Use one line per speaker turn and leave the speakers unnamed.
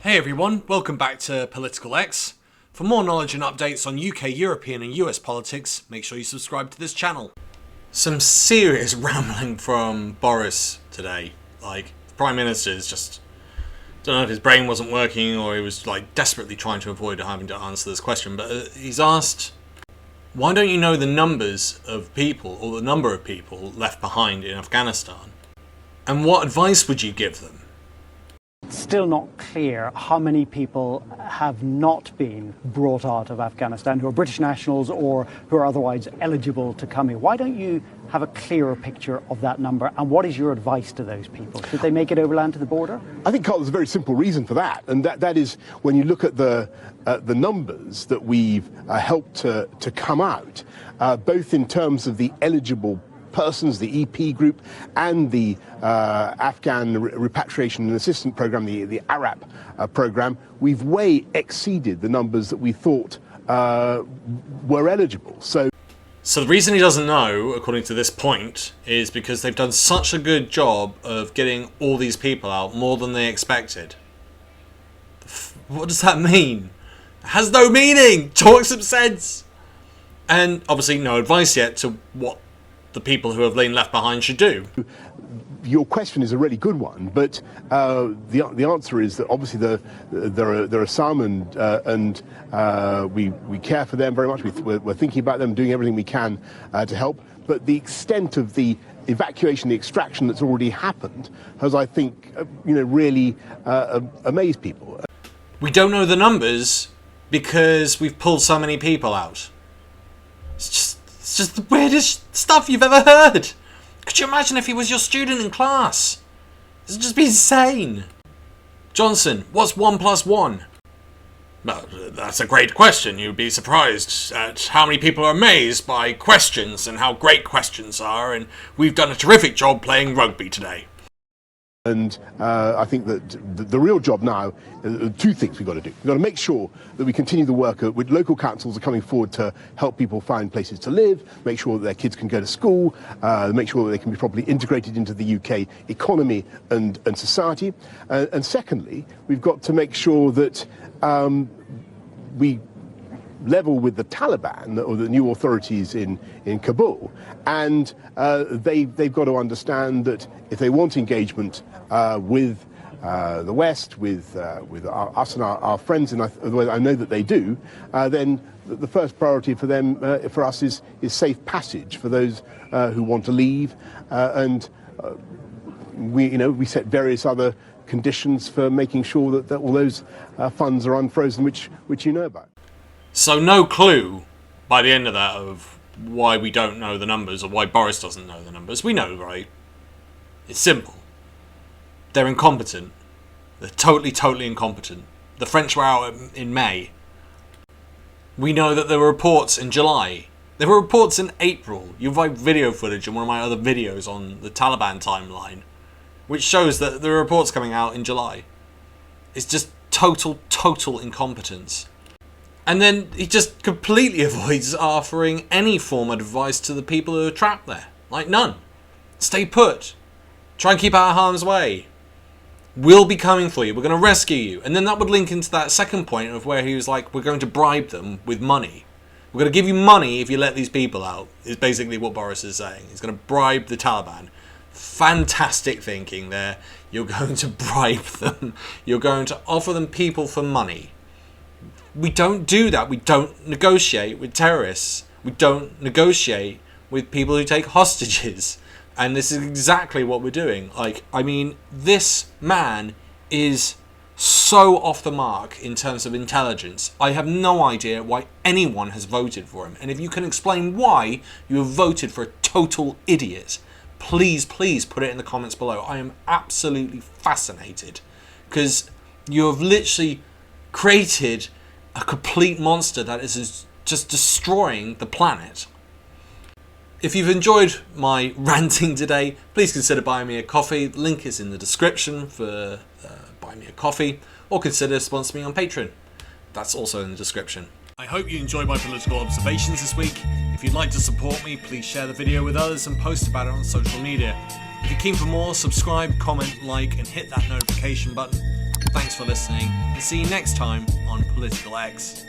Hey everyone, welcome back to Political X. For more knowledge and updates on UK, European and US politics, make sure you subscribe to this channel. Some serious rambling from Boris today. The Prime Minister is just... don't know if his brain wasn't working or he was desperately trying to avoid having to answer this question, but he's asked, why don't you know the numbers of people, or the number of people left behind in Afghanistan? And what advice would you give them?
It's still not clear how many people have not been brought out of Afghanistan who are British nationals or who are otherwise eligible to come here. Why don't you have a clearer picture of that number, and what is your advice to those people? Should they make it overland to the border?
I think, Carl, there's a very simple reason for that, and that is when you look at the numbers that we've helped to come out, both in terms of the eligible persons, the EP group, and the Afghan Repatriation and Assistance Program, the ARAP program, we've way exceeded the numbers that we thought were eligible. So
the reason he doesn't know, according to this point, is because they've done such a good job of getting all these people out, more than they expected. What does that mean? It has no meaning! Talk some sense! And obviously no advice yet to what the people who have been left behind should do.
Your question is a really good one, but the answer is that obviously there are some, and we care for them very much. We're thinking about them, doing everything we can to help. But the extent of the evacuation, the extraction that's already happened, has, I think, really amazed people.
We don't know the numbers because we've pulled so many people out. It's just the weirdest stuff you've ever heard. Could you imagine if he was your student in class? This would just be insane. Johnson, what's 1 + 1? Well, that's a great question. You'd be surprised at how many people are amazed by questions and how great questions are, and we've done a terrific job playing rugby today.
And I think that the real job now, two things we've got to do. We've got to make sure that we continue the work with local councils are coming forward to help people find places to live, make sure that their kids can go to school, make sure that they can be properly integrated into the UK economy and society. And secondly, we've got to make sure that we level with the Taliban, or the new authorities in Kabul, and they've got to understand that if they want engagement with the West, with us and our friends, and the way I know that they do, then the first priority for them, for us, is safe passage for those who want to leave, and we set various other conditions for making sure that all those funds are unfrozen, which you know about.
So no clue, by the end of that, of why we don't know the numbers, or why Boris doesn't know the numbers. We know, right? It's simple. They're incompetent. They're totally incompetent. The French were out in May. We know that there were reports in July. There were reports in April. You'll find video footage in one of my other videos on the Taliban timeline, which shows that there are reports coming out in July. It's just total incompetence. And then he just completely avoids offering any form of advice to the people who are trapped there. None. Stay put. Try and keep out of harm's way. We'll be coming for you. We're going to rescue you. And then that would link into that second point of where he was like, we're going to bribe them with money. We're going to give you money if you let these people out, is basically what Boris is saying. He's going to bribe the Taliban. Fantastic thinking there. You're going to bribe them. You're going to offer them people for money. We don't do that. We don't negotiate with terrorists. We don't negotiate with people who take hostages. And this is exactly what we're doing. This man is so off the mark in terms of intelligence. I have no idea why anyone has voted for him. And if you can explain why you have voted for a total idiot, please put it in the comments below. I am absolutely fascinated. Because you have literally created a complete monster that is just destroying the planet. If you've enjoyed my ranting today, please consider buying me a coffee. The link is in the description for buying me a coffee, or consider sponsoring me on Patreon. That's also in the description. I hope you enjoyed my political observations this week. If you'd like to support me, please share the video with others and post about it on social media. If you're keen for more, subscribe, comment, like, and hit that notification button. Thanks for listening, and see you next time on Political X.